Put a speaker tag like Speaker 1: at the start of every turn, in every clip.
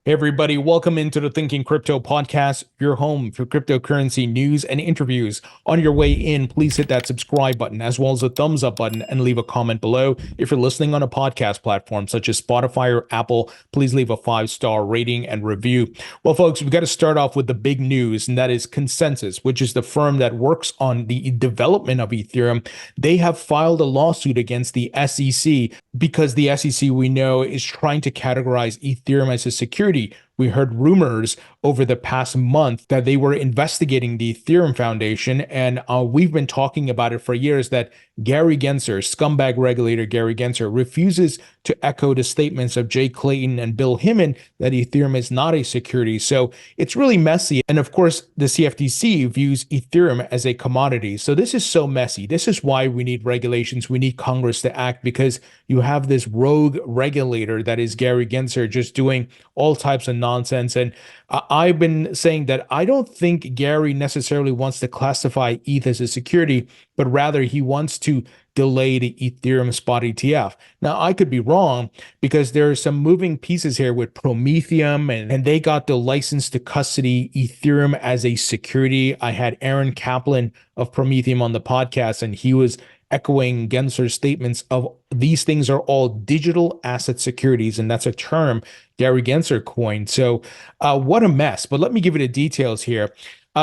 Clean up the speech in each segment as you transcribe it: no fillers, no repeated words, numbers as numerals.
Speaker 1: Hey everybody, welcome into the Thinking Crypto podcast, your home for cryptocurrency news and interviews. On your way in, please hit that subscribe button as well as the thumbs up button and leave a comment below. If you're listening on a podcast platform such as Spotify or Apple, please leave a 5-star rating and review. Well, folks, we've got to start off with the big news, and that is Consensys, which is the firm that works on the development of Ethereum. They have filed a lawsuit against the SEC because the SEC, we know, is trying to categorize Ethereum as a security. We heard rumors over the past month that they were investigating the Ethereum Foundation, and we've been talking about it for years that Gary Gensler, scumbag regulator Gary Gensler, refuses to echo the statements of Jay Clayton and Bill Hinman that Ethereum is not a security. So it's really messy. And of course, the CFTC views Ethereum as a commodity. So this is so messy. This is why we need regulations. We need Congress to act, because you have this rogue regulator that is Gary Gensler just doing all types of nonsense. And I've been saying that I don't think Gary necessarily wants to classify ETH as a security, but rather he wants to delay the Ethereum spot ETF. Now, I could be wrong, because there are some moving pieces here with Prometheum, and they got the license to custody Ethereum as a security. I had Aaron Kaplan of Prometheum on the podcast, and he was echoing Gensler's statements of these things are all digital asset securities, and that's a term Gary Gensler coined. So what a mess. But let me give you the details here.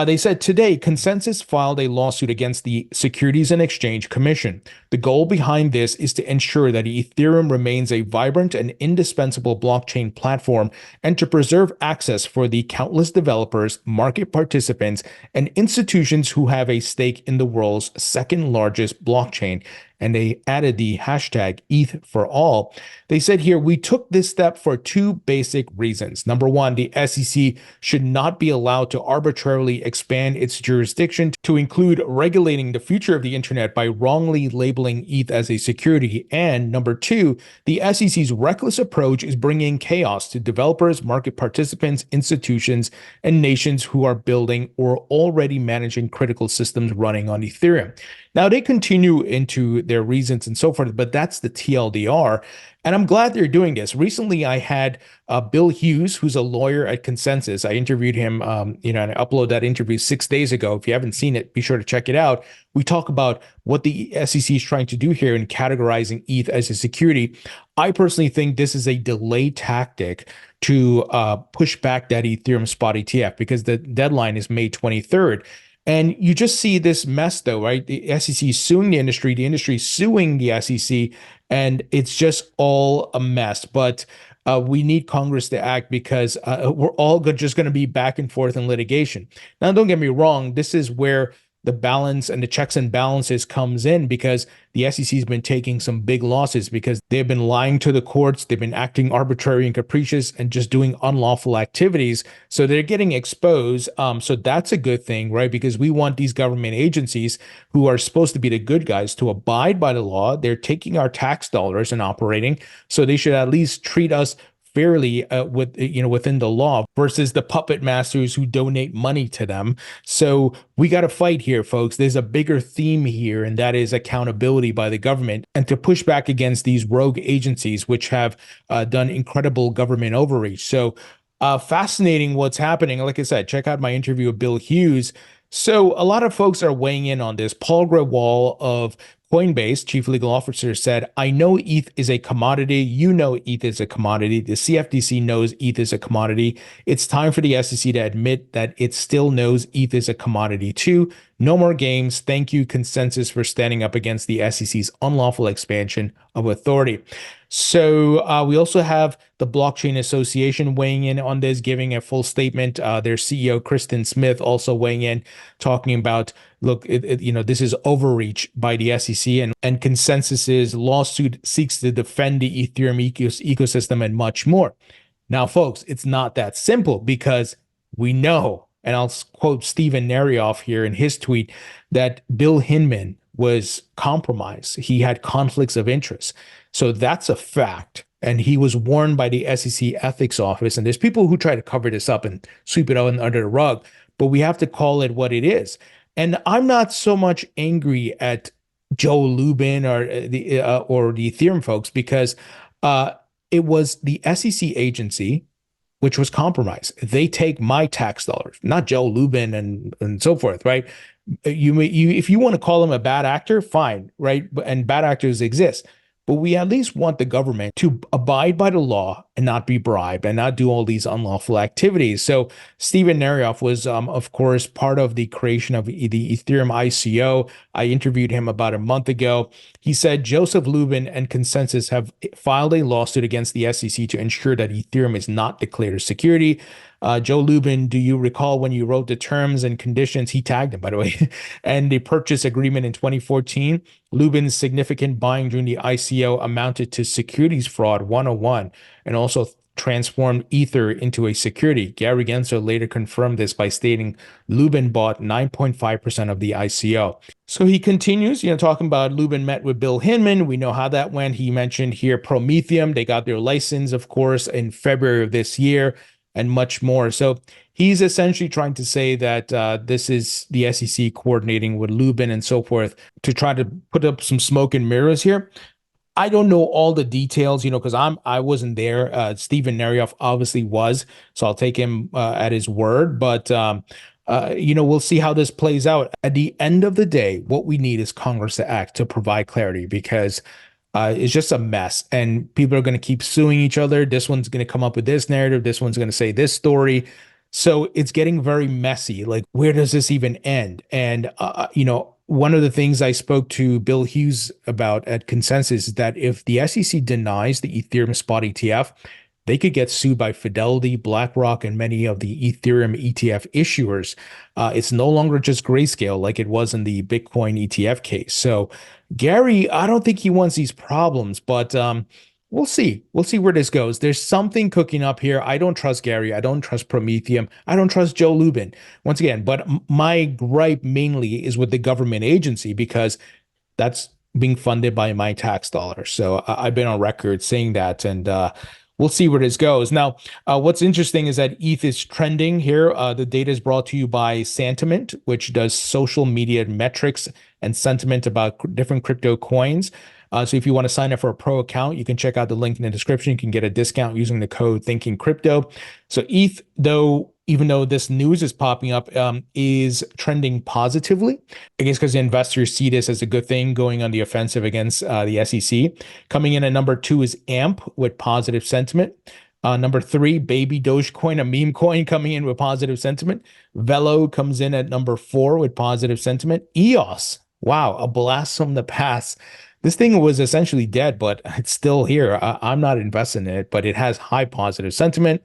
Speaker 1: They said today, Consensys filed a lawsuit against the Securities and Exchange Commission. The goal behind this is to ensure that Ethereum remains a vibrant and indispensable blockchain platform, and to preserve access for the countless developers, market participants, and institutions who have a stake in the world's second largest blockchain. And they added the hashtag ETH for all. They said here, we took this step for two basic reasons. Number one, the SEC should not be allowed to arbitrarily expand its jurisdiction to include regulating the future of the internet by wrongly labeling ETH as a security. And number two, the SEC's reckless approach is bringing chaos to developers, market participants, institutions, and nations who are building or already managing critical systems running on Ethereum. Now, they continue into their reasons and so forth, but that's the TLDR. And I'm glad they're doing this. Recently, I had Bill Hughes, who's a lawyer at Consensys. I interviewed him, and I uploaded that interview 6 days ago. If you haven't seen it, be sure to check it out. We talk about what the SEC is trying to do here in categorizing ETH as a security. I personally think this is a delay tactic to push back that Ethereum spot ETF, because the deadline is May 23rd. And you just see this mess, though, right? The SEC is suing the industry suing the SEC, and it's just all a mess. But we need Congress to act, because we're all just going to be back and forth in litigation. Now, don't get me wrong. This is where the balance and the checks and balances comes in, because the SEC has been taking some big losses because they've been lying to the courts. They've been acting arbitrary and capricious and just doing unlawful activities. So they're getting exposed. So that's a good thing, right? Because we want these government agencies, who are supposed to be the good guys, to abide by the law. They're taking our tax dollars and operating. So they should at least treat us fairly within the law, versus the puppet masters who donate money to them. So we got to fight here, folks. There's a bigger theme here, and that is accountability by the government, and to push back against these rogue agencies which have done incredible government overreach. So fascinating what's happening. Like I said, check out my interview with Bill Hughes. So a lot of folks are weighing in on this. Paul Grewal of Coinbase, chief legal officer, said, I know ETH is a commodity. You know ETH is a commodity. The CFTC knows ETH is a commodity. It's time for the SEC to admit that it still knows ETH is a commodity too. No more games. Thank you, Consensys, for standing up against the SEC's unlawful expansion of authority. So we also have the Blockchain Association weighing in on this, giving a full statement. Their CEO, Kristen Smith, also weighing in, talking about, look, this is overreach by the SEC, and Consensys's lawsuit seeks to defend the Ethereum ecosystem and much more. Now, folks, it's not that simple, because we know, and I'll quote Steven Narioff here in his tweet, that Bill Hinman was compromised. He had conflicts of interest. So that's a fact. And he was warned by the SEC ethics office. And there's people who try to cover this up and sweep it under the rug, but we have to call it what it is. And I'm not so much angry at Joe Lubin or the Ethereum folks, because it was the SEC agency which was compromised. They take my tax dollars, not Joe Lubin and so forth, right? If you want to call him a bad actor, fine, right? And bad actors exist. But we at least want the government to abide by the law and not be bribed and not do all these unlawful activities. So Steven Narioff was, of course, part of the creation of the Ethereum ICO. I interviewed him about a month ago. He said Joseph Lubin and Consensys have filed a lawsuit against the SEC to ensure that Ethereum is not declared a security. Joe Lubin, do you recall when you wrote the terms and conditions? He tagged him, by the way, and the purchase agreement in 2014. Lubin's significant buying during the ICO amounted to securities fraud 101 and also transformed Ether into a security. Gary Gensler later confirmed this by stating Lubin bought 9.5% of the ICO. So he continues, talking about Lubin met with Bill Hinman. We know how that went. He mentioned here Prometheum. They got their license, of course, in February of this year, and much more. So he's essentially trying to say that this is the SEC coordinating with Lubin and so forth to try to put up some smoke and mirrors here. I don't know all the details, because I wasn't there. Steven Narioff obviously was, so I'll take him at his word. But we'll see how this plays out. At the end of the day, what we need is Congress to act to provide clarity, because it's just a mess, and people are going to keep suing each other. This one's going to come up with this narrative. This one's going to say this story. So it's getting very messy. Like, where does this even end? And, one of the things I spoke to Bill Hughes about at Consensys is that if the SEC denies the Ethereum spot ETF, they could get sued by Fidelity, BlackRock, and many of the Ethereum ETF issuers. It's no longer just Grayscale like it was in the Bitcoin ETF case. So Gary, I don't think he wants these problems, but we'll see. We'll see where this goes. There's something cooking up here. I don't trust Gary. I don't trust Prometheum. I don't trust Joe Lubin. Once again, but my gripe mainly is with the government agency, because that's being funded by my tax dollars. So I've been on record saying that, and we'll see where this goes. Now, what's interesting is that ETH is trending here. The data is brought to you by Sentiment, which does social media metrics and sentiment about different crypto coins. So if you want to sign up for a pro account, you can check out the link in the description. You can get a discount using the code ThinkingCrypto. So ETH, even though this news is popping up, is trending positively. I guess because the investors see this as a good thing, going on the offensive against the SEC. Coming in at number 2 is AMP with positive sentiment. Number 3, Baby Dogecoin, a meme coin, coming in with positive sentiment. Velo comes in at number 4 with positive sentiment. EOS, wow, a blast from the past. This thing was essentially dead, but it's still here. I'm not investing in it, but it has high positive sentiment.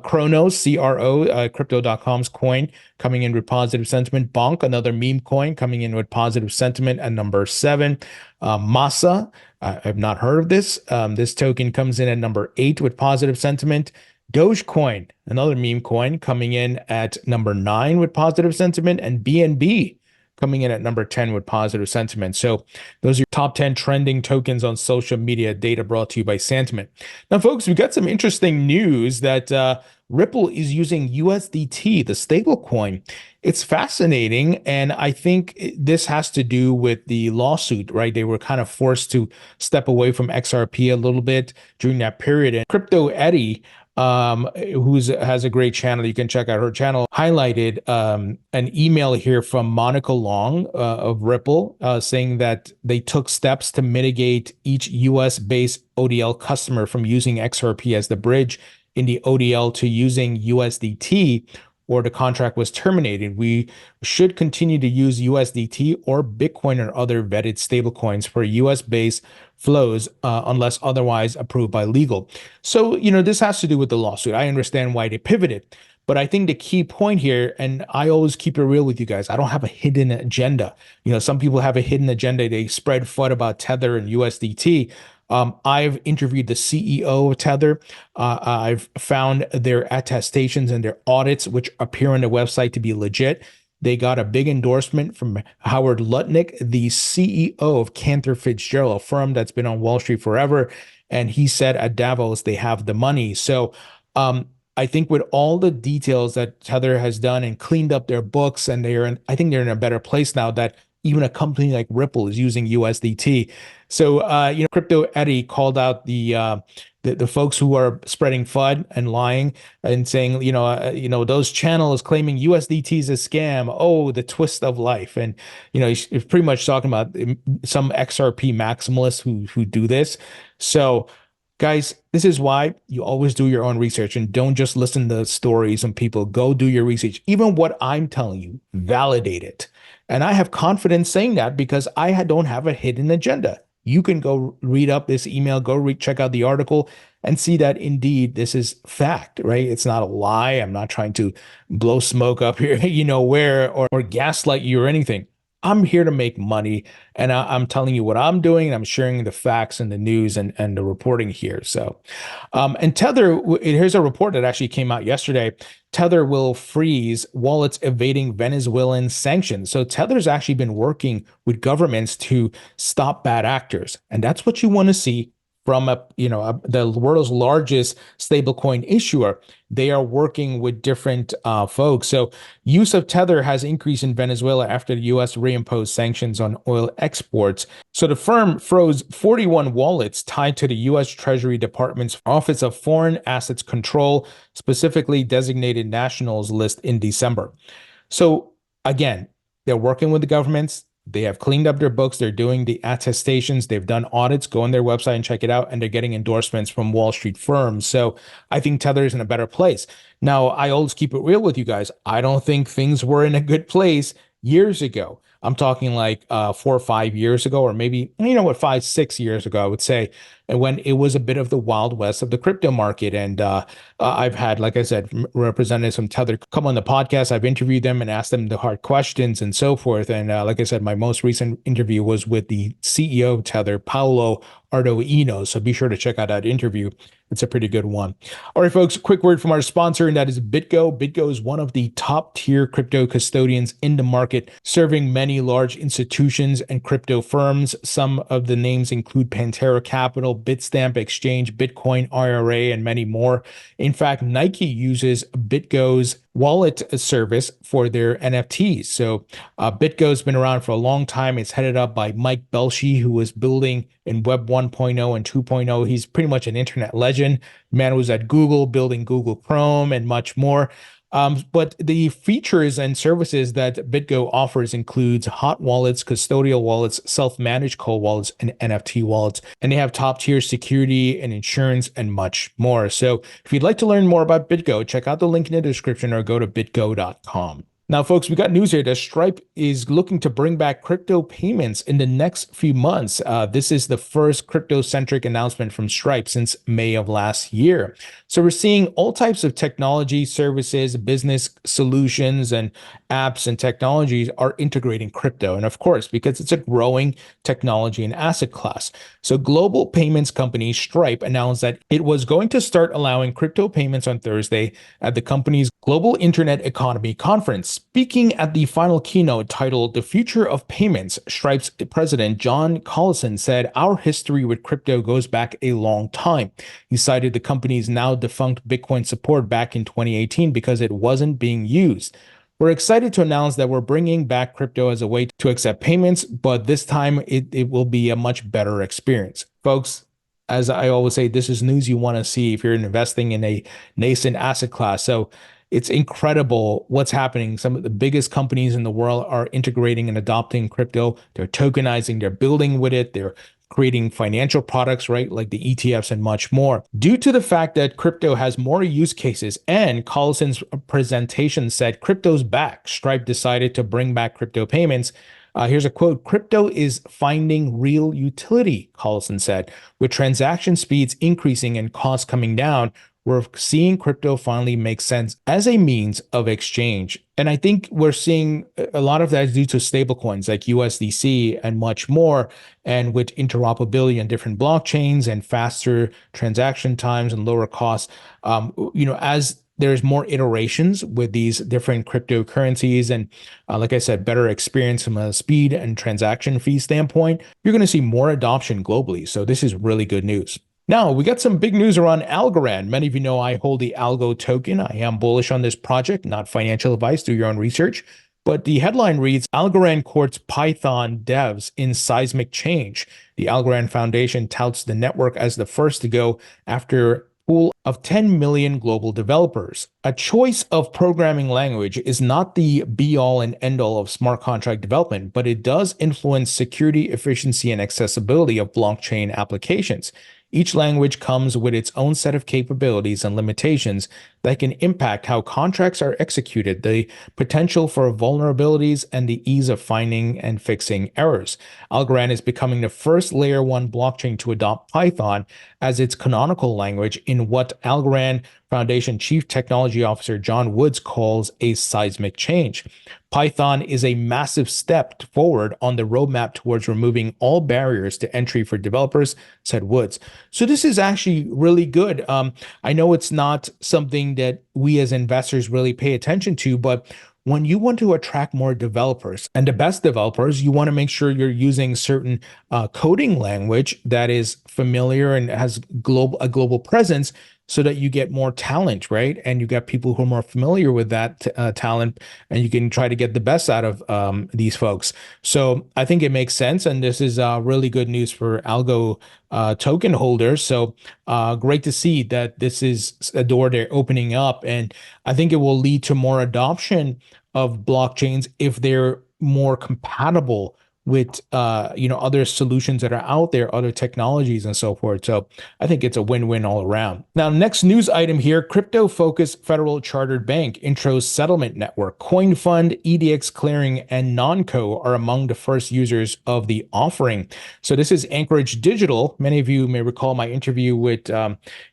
Speaker 1: Chronos, CRO, Crypto.com's coin, coming in with positive sentiment. Bonk, another meme coin, coming in with positive sentiment at number 7. Masa, I've not heard of this. This token comes in at number 8 with positive sentiment. Dogecoin, another meme coin, coming in at number 9 with positive sentiment. And BNB, coming in at number 10 with positive sentiment. So those are your top 10 trending tokens on social media, data brought to you by Sentiment. Now, folks, we got some interesting news that Ripple is using USDT, the stablecoin. It's fascinating, and I think this has to do with the lawsuit, right? They were kind of forced to step away from XRP a little bit during that period. And Crypto Eddie, who has a great channel, you can check out her channel, highlighted an email here from Monica Long of Ripple saying that they took steps to mitigate each US-based ODL customer from using XRP as the bridge in the ODL to using USDT, or the contract was terminated. We should continue to use USDT or Bitcoin or other vetted stablecoins for US-based flows unless otherwise approved by legal. So, this has to do with the lawsuit. I understand why they pivoted, but I think the key point here, and I always keep it real with you guys, I don't have a hidden agenda. Some people have a hidden agenda. They spread FUD about Tether and USDT. I've interviewed the CEO of Tether. I've found their attestations and their audits, which appear on the website, to be legit. They got a big endorsement from Howard Lutnick, the CEO of Cantor Fitzgerald, a firm that's been on Wall Street forever. And he said at Davos, they have the money. So I think with all the details that Tether has done and cleaned up their books, and I think they're in a better place now that even a company like Ripple is using USDT. So, Crypto Eddie called out the the folks who are spreading FUD and lying and saying, those channels claiming USDT is a scam. Oh, the twist of life. And, he's pretty much talking about some XRP maximalists who do this. So, guys, this is why you always do your own research and don't just listen to stories and people. Go do your research. Even what I'm telling you, validate it. And I have confidence saying that because I don't have a hidden agenda. You can go read up this email, check out the article and see that indeed this is fact, right? It's not a lie. I'm not trying to blow smoke up here, or gaslight you or anything. I'm here to make money, and I'm telling you what I'm doing, and I'm sharing the facts and the news and the reporting here. So, and Tether, here's a report that actually came out yesterday. Tether will freeze wallets evading Venezuelan sanctions. So Tether's actually been working with governments to stop bad actors, and that's what you want to see from the world's largest stablecoin issuer. They are working with different folks. So use of Tether has increased in Venezuela after the U.S. reimposed sanctions on oil exports. So the firm froze 41 wallets tied to the U.S. Treasury Department's Office of Foreign Assets Control, specifically designated nationals list in December. So again, they're working with the governments. They have cleaned up their books. They're doing the attestations. They've done audits. Go on their website and check it out. And they're getting endorsements from Wall Street firms. So I think Tether is in a better place. Now, I always keep it real with you guys. I don't think things were in a good place years ago. I'm talking like 4 or 5 years ago, or maybe, 5, 6 years ago, I would say, and when it was a bit of the Wild West of the crypto market. And I've had, like I said, representatives from Tether come on the podcast. I've interviewed them and asked them the hard questions and so forth. And like I said, my most recent interview was with the CEO of Tether, Paolo Ardoino. So be sure to check out that interview. It's a pretty good one. All right, folks, quick word from our sponsor, and that is BitGo. BitGo is one of the top tier crypto custodians in the market, serving many large institutions and crypto firms. Some of the names include Pantera Capital, Bitstamp Exchange, Bitcoin IRA, and many more. In fact, Nike uses BitGo's wallet service for their NFTs. So BitGo's been around for a long time. It's headed up by Mike Belshey, who was building in Web 1.0 and 2.0. He's pretty much an internet legend. Man was at Google, building Google Chrome and much more. But the features and services that BitGo offers includes hot wallets, custodial wallets, self-managed cold wallets, and NFT wallets. And they have top-tier security and insurance and much more. So if you'd like to learn more about BitGo, check out the link in the description or go to bitgo.com. Now, folks, we got news here that Stripe is looking to bring back crypto payments in the next few months. This is the first crypto-centric announcement from Stripe since May of last year. So we're seeing all types of technology, services, business solutions, and apps and technologies are integrating crypto. And of course, because it's a growing technology and asset class. So global payments company Stripe announced that it was going to start allowing crypto payments on Thursday at the company's Global Internet Economy Conference. Speaking at the final keynote titled The Future of Payments, Stripe's president John Collison said, "Our history with crypto goes back a long time." He cited the company's now defunct Bitcoin support back in 2018 because it wasn't being used. "We're excited to announce that we're bringing back crypto as a way to accept payments, but this time it will be a much better experience." Folks, as I always say, this is news you want to see if you're investing in a nascent asset class. So it's incredible what's happening. Some of the biggest companies in the world are integrating and adopting crypto. They're tokenizing, they're building with it, they're creating financial products, right, like the ETFs and much more. Due to the fact that crypto has more use cases, and Collison's presentation said, "Crypto's back." Stripe decided to bring back crypto payments. Here's a quote: "Crypto is finding real utility," Collison said. "With transaction speeds increasing and costs coming down, we're seeing crypto finally make sense as a means of exchange." And I think we're seeing a lot of that due to stablecoins like USDC and much more. And with interoperability on different blockchains and faster transaction times and lower costs, as there's more iterations with these different cryptocurrencies and, like I said, better experience from a speed and transaction fee standpoint, you're going to see more adoption globally. So this is really good news. Now, we got some big news around Algorand. Many of you know I hold the Algo token. I am bullish on this project, not financial advice. Do your own research. But the headline reads, Algorand courts Python devs in seismic change. The Algorand Foundation touts the network as the first to go after pool of 10 million global developers. A choice of programming language is not the be-all and end-all of smart contract development, but it does influence security, efficiency, and accessibility of blockchain applications. Each language comes with its own set of capabilities and limitations that can impact how contracts are executed, the potential for vulnerabilities, and the ease of finding and fixing errors. Algorand is becoming the first layer 1 blockchain to adopt Python as its canonical language in what Algorand Foundation Chief Technology Officer John Woods calls a seismic change. Python is a massive step forward on the roadmap towards removing all barriers to entry for developers, said Woods. So this is actually really good. I know it's not something that we as investors really pay attention to, but when you want to attract more developers and the best developers, you want to make sure you're using certain coding language that is familiar and has a global presence so that you get more talent, right? And you get people who are more familiar with that talent, and you can try to get the best out of these folks. So I think it makes sense, and this is really good news for Algo token holders. So great to see that this is a door they're opening up, and I think it will lead to more adoption of blockchains if they're more compatible with other solutions that are out there, other technologies and so forth. So I think it's a win-win all around. Now, next news item here, crypto-focused Federal Chartered Bank intros settlement network. CoinFund, EDX Clearing, and Nonco are among the first users of the offering. So this is Anchorage Digital. Many of you may recall my interview with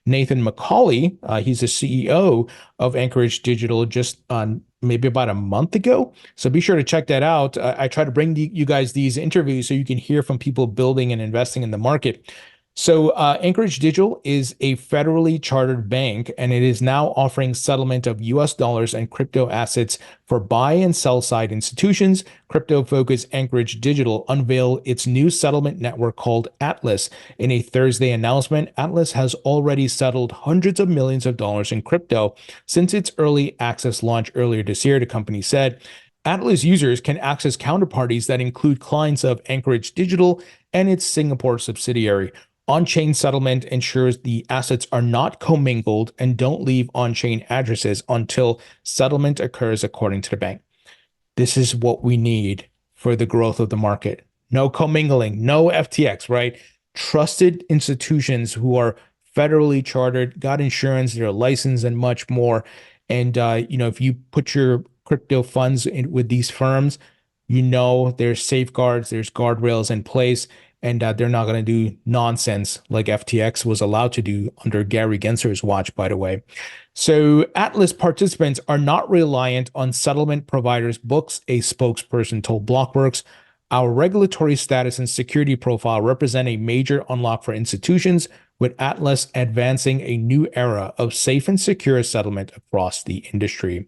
Speaker 1: Nathan McCauley. He's the CEO of Anchorage Digital just on maybe about a month ago. So be sure to check that out. I try to bring you guys these interviews so you can hear from people building and investing in the market. So Anchorage Digital is a federally chartered bank, and it is now offering settlement of US dollars and crypto assets for buy and sell side institutions. Crypto-focused Anchorage Digital unveiled its new settlement network called Atlas. In a Thursday announcement, Atlas has already settled hundreds of millions of dollars in crypto since its early access launch earlier this year, the company said. Atlas users can access counterparties that include clients of Anchorage Digital and its Singapore subsidiary. On-chain settlement ensures the assets are not commingled and don't leave on-chain addresses until settlement occurs, according to the bank. This is what we need for the growth of the market. No commingling, no FTX, right? Trusted institutions who are federally chartered, got insurance, they're licensed, and much more. And if you put your crypto funds in with these firms, there's safeguards, there's guardrails in place, and they're not going to do nonsense like FTX was allowed to do under Gary Gensler's watch, by the way. So Atlas participants are not reliant on settlement providers' books, a spokesperson told Blockworks. Our regulatory status and security profile represent a major unlock for institutions, with Atlas advancing a new era of safe and secure settlement across the industry.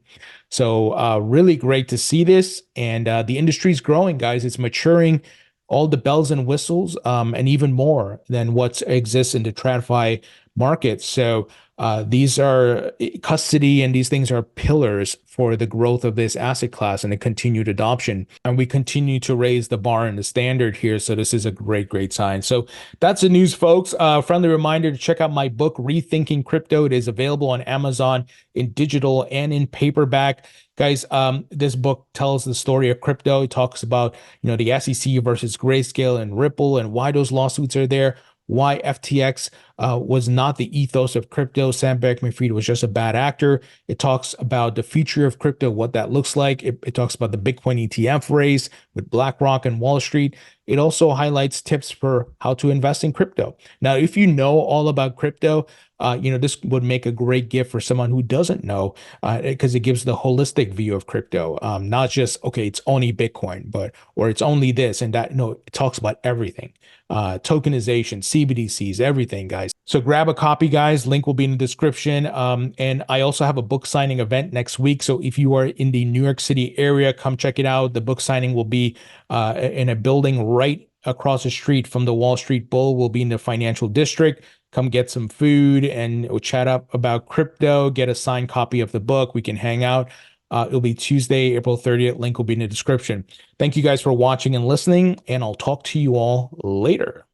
Speaker 1: So really great to see this. And the industry is growing, guys. It's maturing. All the bells and whistles, and even more than what exists in the TradFi market. So these are custody, and these things are pillars for the growth of this asset class and the continued adoption. And we continue to raise the bar and the standard here. So this is a great, great sign. So that's the news, folks. Friendly reminder to check out my book, Rethinking Crypto. It is available on Amazon in digital and in paperback. Guys, this book tells the story of crypto. It talks about, the SEC versus Grayscale and Ripple and why those lawsuits are there, why FTX was not the ethos of crypto. Sam Bankman-Fried was just a bad actor. It talks about the future of crypto, what that looks like. It talks about the Bitcoin ETF race with BlackRock and Wall Street. It also highlights tips for how to invest in crypto. Now, if you know all about crypto, this would make a great gift for someone who doesn't know, because it gives the holistic view of crypto, not just, okay, it's only Bitcoin, or it's only this and that. No, it talks about everything, tokenization, CBDCs, everything, guys. So grab a copy, guys. Link will be in the description. And I also have a book signing event next week. So if you are in the New York City area, come check it out. The book signing will be in a building right across the street from the Wall Street Bull. We'll be in the financial district. Come get some food and we'll chat up about crypto, get a signed copy of the book. We can hang out. It'll be Tuesday, April 30th. Link will be in the description. Thank you guys for watching and listening, and I'll talk to you all later.